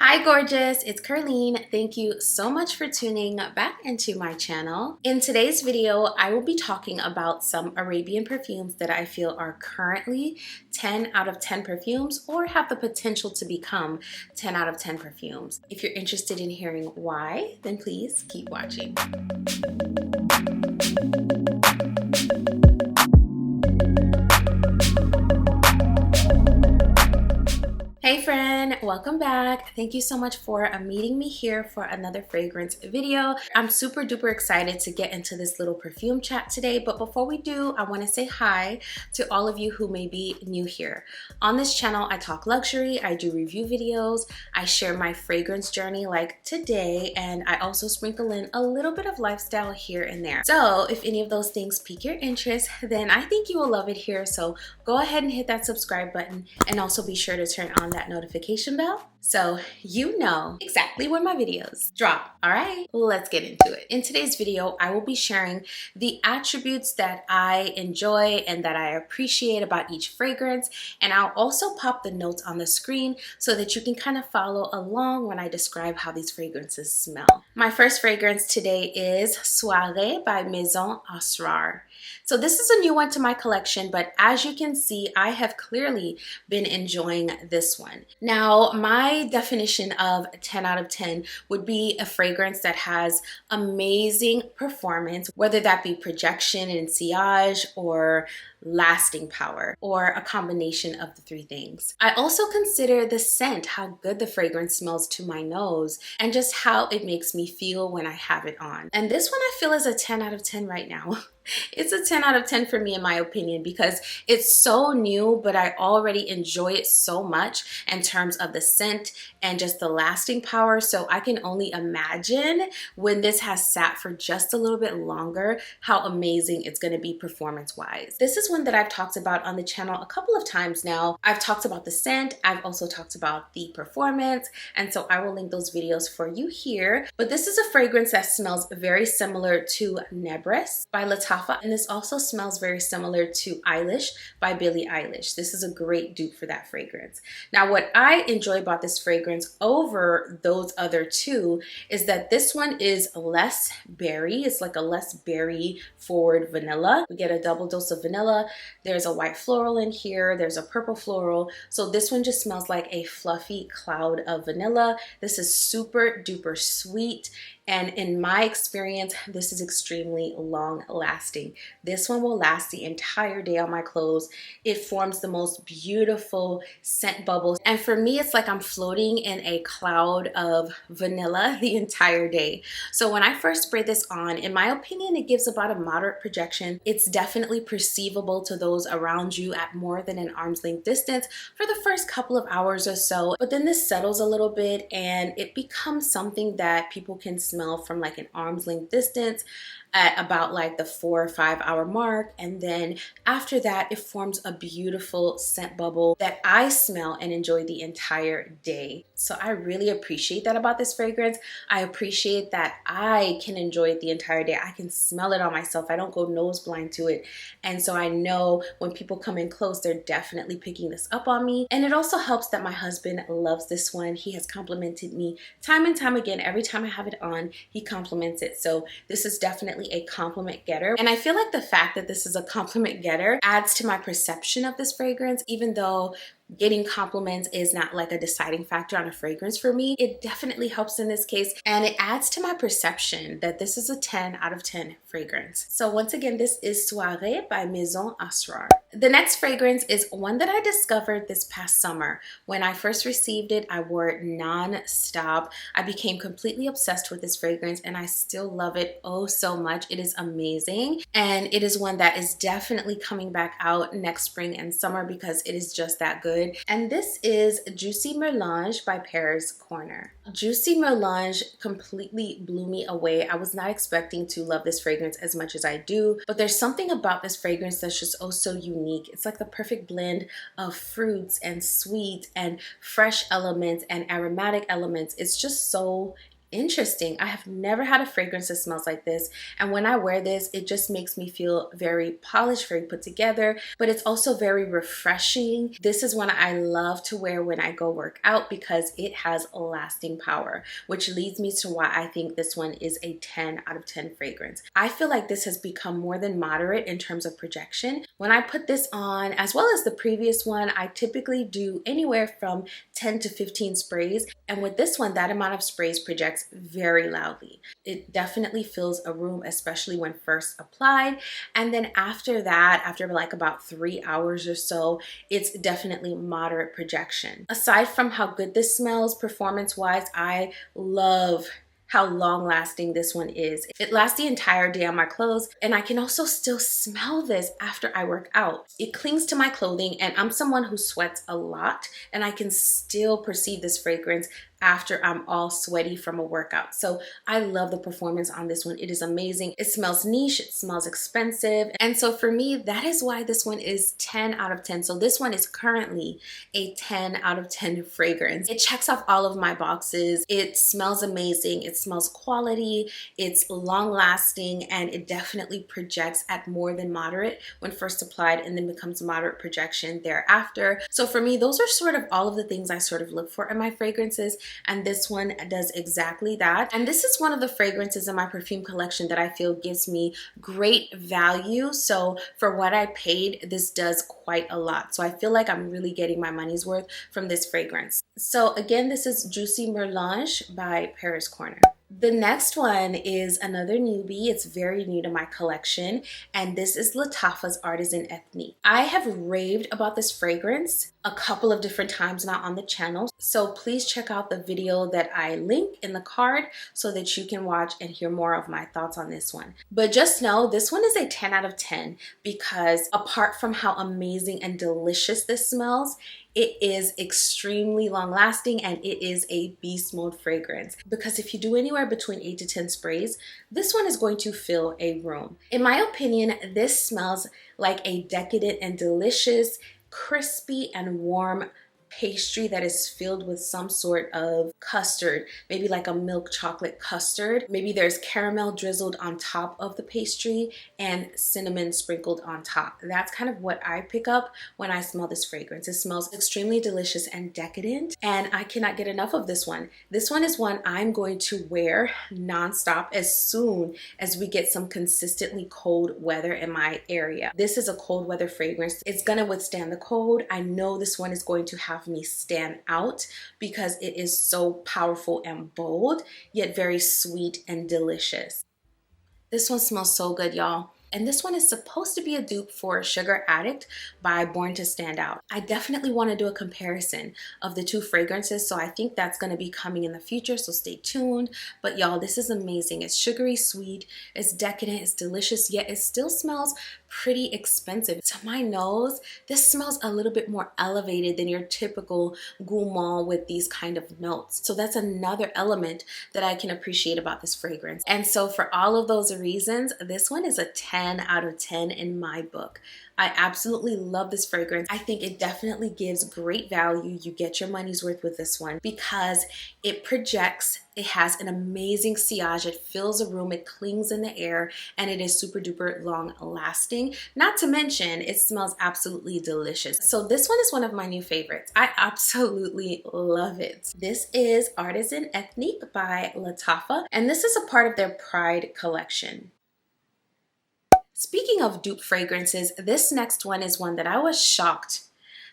Hi gorgeous, it's Ker-leen. Thank you so much for tuning back into my channel. In today's video, I will be talking about some Arabian perfumes that I feel are currently 10 out of 10 perfumes or have the potential to become 10 out of 10 perfumes. If you're interested in hearing why, then please keep watching. Hey friend, welcome back. Thank you so much for meeting me here for another fragrance video. I'm super duper excited to get into this little perfume chat today, but before we do, I want to say hi to all of you who may be new here. On this channel, I talk luxury, I do review videos, I share my fragrance journey like today, and I also sprinkle in a little bit of lifestyle here and there. So if any of those things pique your interest, then I think you will love it here. So go ahead and hit that subscribe button and also be sure to turn on that notification bell so you know exactly when my videos drop. All right, let's get into it. In today's video, I will be sharing the attributes that I enjoy and that I appreciate about each fragrance, and I'll also pop the notes on the screen so that you can kind of follow along when I describe how these fragrances smell. My first fragrance today is Suare by Maison Asrar. So this is a new one to my collection, but as you can see, I have clearly been enjoying this one. Now, my definition of 10 out of 10 would be a fragrance that has amazing performance, whether that be projection and sillage or lasting power, or a combination of the three things. I also consider the scent, how good the fragrance smells to my nose, and just how it makes me feel when I have it on. And this one I feel is a 10 out of 10 right now. It's a 10 out of 10 for me in my opinion because it's so new, but I already enjoy it so much in terms of the scent and just the lasting power. So I can only imagine when this has sat for just a little bit longer, how amazing it's going to be performance-wise. This is one that I've talked about on the channel a couple of times now. I've talked about the scent, I've also talked about the performance, and so I will link those videos for you here. But this is a fragrance that smells very similar to Nebres by Lattafa, and this also smells very similar to Eilish by Billie Eilish. This is a great dupe for that fragrance. Now, what I enjoy about this fragrance over those other two is that this one is less berry. It's like a less berry forward vanilla. We get a double dose of vanilla. There's a white floral in here. There's a purple floral. So this one just smells like a fluffy cloud of vanilla. This is super duper sweet. And in my experience, this is extremely long lasting. This one will last the entire day on my clothes. It forms the most beautiful scent bubbles. And for me, it's like I'm floating in a cloud of vanilla the entire day. So when I first spray this on, in my opinion, it gives about a moderate projection. It's definitely perceivable to those around you at more than an arm's length distance for the first couple of hours or so. But then this settles a little bit and it becomes something that people can smell from like an arm's length distance at about like the 4 or 5 hour mark, and then after that it forms a beautiful scent bubble that I smell and enjoy the entire day. So I really appreciate that about this fragrance. I appreciate that I can enjoy it the entire day. I can smell it on myself. I don't go nose blind to it, and so I know when people come in close, they're definitely picking this up on me. And it also helps that my husband loves this one. He has complimented me time and time again. Every time I have it on, he compliments it. So this is definitely a compliment getter, and I feel like the fact that this is a compliment getter adds to my perception of this fragrance. Even though getting compliments is not like a deciding factor on a fragrance for me, it definitely helps in this case, and it adds to my perception that this is a 10 out of 10 fragrance. So once again, this is Suare by Maison Asrar. The next fragrance is one that I discovered this past summer. When I first received it, I wore it non-stop. I became completely obsessed with this fragrance and I still love it oh so much. It is amazing, and it is one that is definitely coming back out next spring and summer because it is just that good. And this is Juicy Melange by Paris Corner. Juicy Melange completely blew me away. I was not expecting to love this fragrance as much as I do, but there's something about this fragrance that's just oh so unique. It's like the perfect blend of fruits and sweet and fresh elements and aromatic elements. It's just so Interesting. I have never had a fragrance that smells like this. And when I wear this, it just makes me feel very polished, very put together, but it's also very refreshing. This is one I love to wear when I go work out because it has lasting power, which leads me to why I think this one is a 10 out of 10 fragrance. I feel like this has become more than moderate in terms of projection. When I put this on, as well as the previous one, I typically do anywhere from 10 to 15 sprays. And with this one, that amount of sprays projects very loudly. It definitely fills a room, especially when first applied. And then after that, after like about 3 hours or so, it's definitely moderate projection. Aside from how good this smells performance-wise, I love how long lasting this one is. It lasts the entire day on my clothes, and I can also still smell this after I work out. It clings to my clothing, and I'm someone who sweats a lot, and I can still perceive this fragrance after I'm all sweaty from a workout. So I love the performance on this one. It is amazing. It smells niche, it smells expensive. And so for me, that is why this one is 10 out of 10. So this one is currently a 10 out of 10 fragrance. It checks off all of my boxes. It smells amazing. It smells quality. It's long lasting, and it definitely projects at more than moderate when first applied and then becomes moderate projection thereafter. So for me, those are sort of all of the things I sort of look for in my fragrances. And this one does exactly that. And this is one of the fragrances in my perfume collection that I feel gives me great value. So for what I paid, this does quite a lot. So I feel like I'm really getting my money's worth from this fragrance. So again, this is Juicy Melange by Paris Corner. The next one is another newbie. It's very new to my collection, and this is Lattafa's Artisan Ethnique. I have raved about this fragrance a couple of different times now on the channel, so please check out the video that I link in the card so that you can watch and hear more of my thoughts on this one. But just know this one is a 10 out of 10 because apart from how amazing and delicious this smells, it is extremely long lasting, and it is a beast mode fragrance because if you do anywhere between 8 to 10 sprays, this one is going to fill a room. In my opinion, this smells like a decadent and delicious, crispy and warm pastry that is filled with some sort of custard, maybe like a milk chocolate custard. Maybe there's caramel drizzled on top of the pastry and cinnamon sprinkled on top. That's kind of what I pick up when I smell this fragrance. It smells extremely delicious and decadent, and I cannot get enough of this one. This one is one I'm going to wear nonstop as soon as we get some consistently cold weather in my area. This is a cold weather fragrance. It's gonna withstand the cold. I know this one is going to have me stand out because it is so powerful and bold, yet very sweet and delicious. This one smells so good, y'all. And this one is supposed to be a dupe for Sugar Addict by Born to Stand Out. I definitely want to do a comparison of the two fragrances, so I think that's going to be coming in the future, so stay tuned. But y'all, this is amazing. It's sugary sweet, it's decadent, it's delicious, yet it still smells pretty expensive. To my nose, this smells a little bit more elevated than your typical gourmand with these kind of notes. So that's another element that I can appreciate about this fragrance. And so for all of those reasons, this one is a 10 out of 10 in my book. I absolutely love this fragrance. I think it definitely gives great value. You get your money's worth with this one because it projects, it has an amazing sillage, it fills a room, it clings in the air, and it is super duper long lasting. Not to mention, it smells absolutely delicious. So this one is one of my new favorites. I absolutely love it. This is Artisan Ethnique by Lattafa, and this is a part of their Pride collection. Speaking of dupe fragrances, this next one is one that I was shocked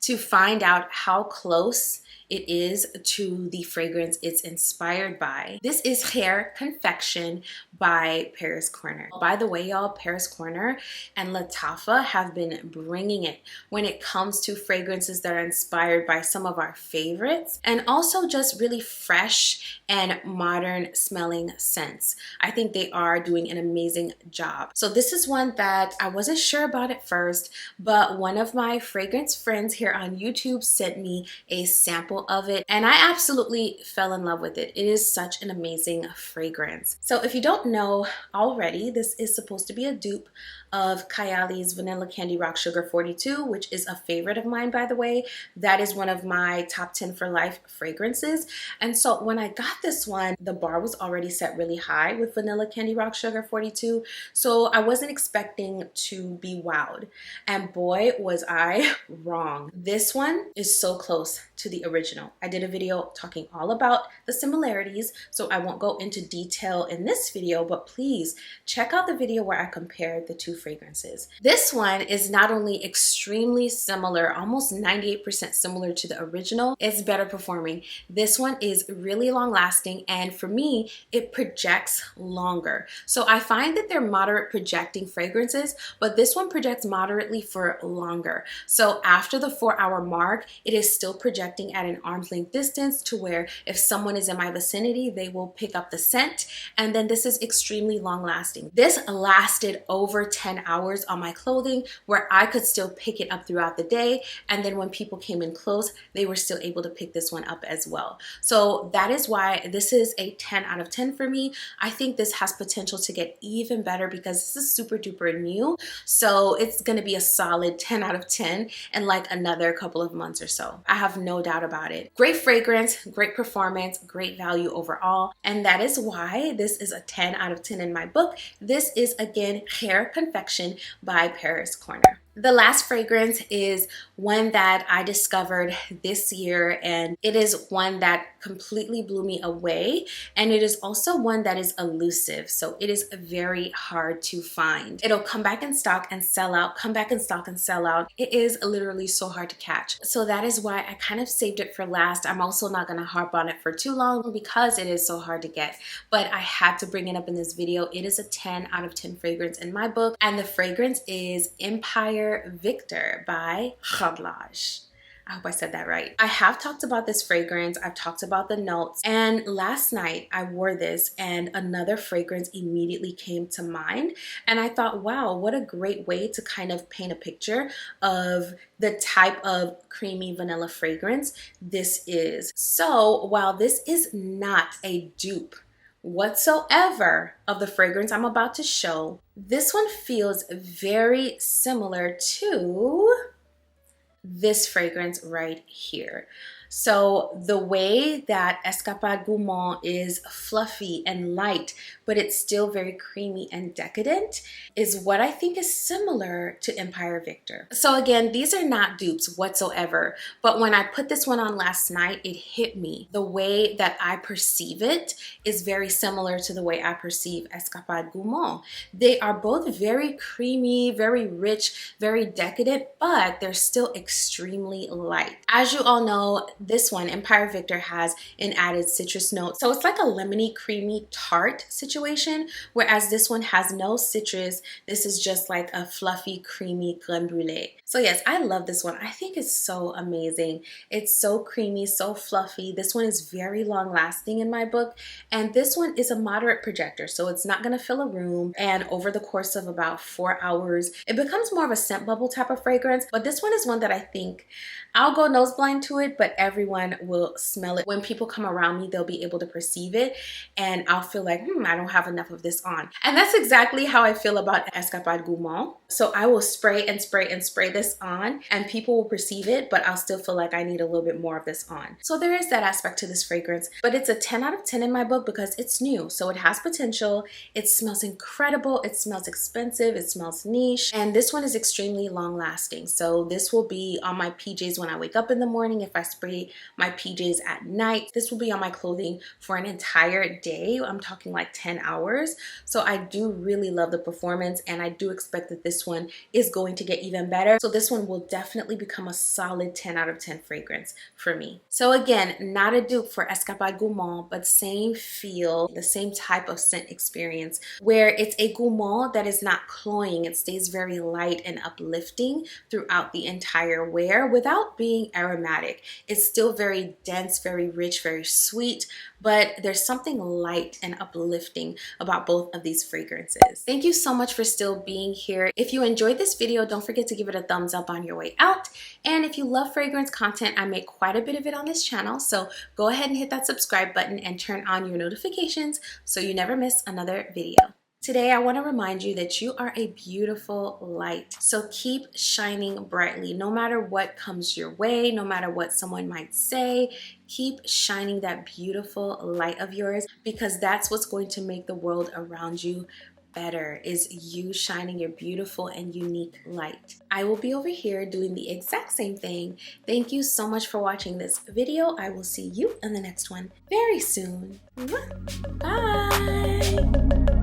to find out how close it is to the fragrance it's inspired by. This is Confection by Paris Corner. By the way, y'all, Paris Corner and Lattafa have been bringing it when it comes to fragrances that are inspired by some of our favorites and also just really fresh and modern smelling scents. I think they are doing an amazing job. So this is one that I wasn't sure about at first, but one of my fragrance friends here on YouTube sent me a sample of it, and I absolutely fell in love with it. It is such an amazing fragrance. So if you don't know already, this is supposed to be a dupe of Kayali's Vanilla Candy Rock Sugar 42, which is a favorite of mine, by the way. That is one of my top 10 for life fragrances. And so when I got this one, the bar was already set really high with Vanilla Candy Rock Sugar 42. So I wasn't expecting to be wowed. And boy, was I wrong. This one is so close to the original. I did a video talking all about the similarities, so I won't go into detail in this video, but please check out the video where I compared the two fragrances. This one is not only extremely similar, almost 98% similar to the original, it's better performing. This one is really long lasting, and for me, it projects longer. So I find that they're moderate projecting fragrances, but this one projects moderately for longer. So after the 4-hour mark, it is still projecting at an arm's length distance to where if someone is in my vicinity, they will pick up the scent. And then this is extremely long lasting. This lasted over 10 hours on my clothing where I could still pick it up throughout the day. And then when people came in close, they were still able to pick this one up as well. So that is why this is a 10 out of 10 for me. I think this has potential to get even better because this is super duper new. So it's going to be a solid 10 out of 10 in like another couple of months or so. I have no doubt about it. Great fragrance, great performance, great value overall. And that is why this is a 10 out of 10 in my book. This is again Confection by Paris Corner. The last fragrance is one that I discovered this year, and it is one that completely blew me away, and it is also one that is elusive, so it is very hard to find. It'll come back in stock and sell out, come back in stock and sell out. It is literally so hard to catch. So that is why I kind of saved it for last. I'm also not going to harp on it for too long because it is so hard to get, but I had to bring it up in this video. It is a 10 out of 10 fragrance in my book, and the fragrance is Empire Victor by Kher-leen. I hope I said that right. I have talked about this fragrance. I've talked about the notes. And last night I wore this and another fragrance immediately came to mind. And I thought, wow, what a great way to kind of paint a picture of the type of creamy vanilla fragrance this is. So while this is not a dupe whatsoever of the fragrance I'm about to show, this one feels very similar to this fragrance right here. So the way that Escapade Gourmand is fluffy and light, but it's still very creamy and decadent, is what I think is similar to Empire Victor. So again, these are not dupes whatsoever, but when I put this one on last night, it hit me. The way that I perceive it is very similar to the way I perceive Escapade Gourmand. They are both very creamy, very rich, very decadent, but they're still extremely light. As you all know, this one, Empire Victor, has an added citrus note. So it's like a lemony, creamy tart situation, whereas this one has no citrus. This is just like a fluffy, creamy crème brûlée. So yes, I love this one. I think it's so amazing. It's so creamy, so fluffy. This one is very long lasting in my book. And this one is a moderate projector, so it's not gonna fill a room. And over the course of about 4 hours, it becomes more of a scent bubble type of fragrance. But this one is one that I think I'll go nose blind to it, but everyone will smell it. When people come around me, they'll be able to perceive it, and I'll feel like, I don't have enough of this on. And that's exactly how I feel about Escapade Gourmand. So I will spray and spray and spray this on, and people will perceive it, but I'll still feel like I need a little bit more of this on. So there is that aspect to this fragrance, but it's a 10 out of 10 in my book because it's new. So it has potential. It smells incredible. It smells expensive. It smells niche. And this one is extremely long lasting. So this will be on my PJs when I wake up in the morning. If I spray my PJs at night, this will be on my clothing for an entire day. I'm talking like 10 hours. So I do really love the performance, and I do expect that this one is going to get even better. So this one will definitely become a solid 10 out of 10 fragrance for me. So again, not a dupe for Escapade Gourmand, but same feel, the same type of scent experience where it's a gourmand that is not cloying. It stays very light and uplifting throughout the entire wear without being aromatic. It's still very dense, very rich, very sweet, but there's something light and uplifting about both of these fragrances. Thank you so much for still being here. If you enjoyed this video, don't forget to give it a thumbs up on your way out. And if you love fragrance content, I make quite a bit of it on this channel, so go ahead and hit that subscribe button and turn on your notifications so you never miss another video. Today, I want to remind you that you are a beautiful light. So keep shining brightly. No matter what comes your way, no matter what someone might say, keep shining that beautiful light of yours, because that's what's going to make the world around you better, is you shining your beautiful and unique light. I will be over here doing the exact same thing. Thank you so much for watching this video. I will see you in the next one very soon. Bye.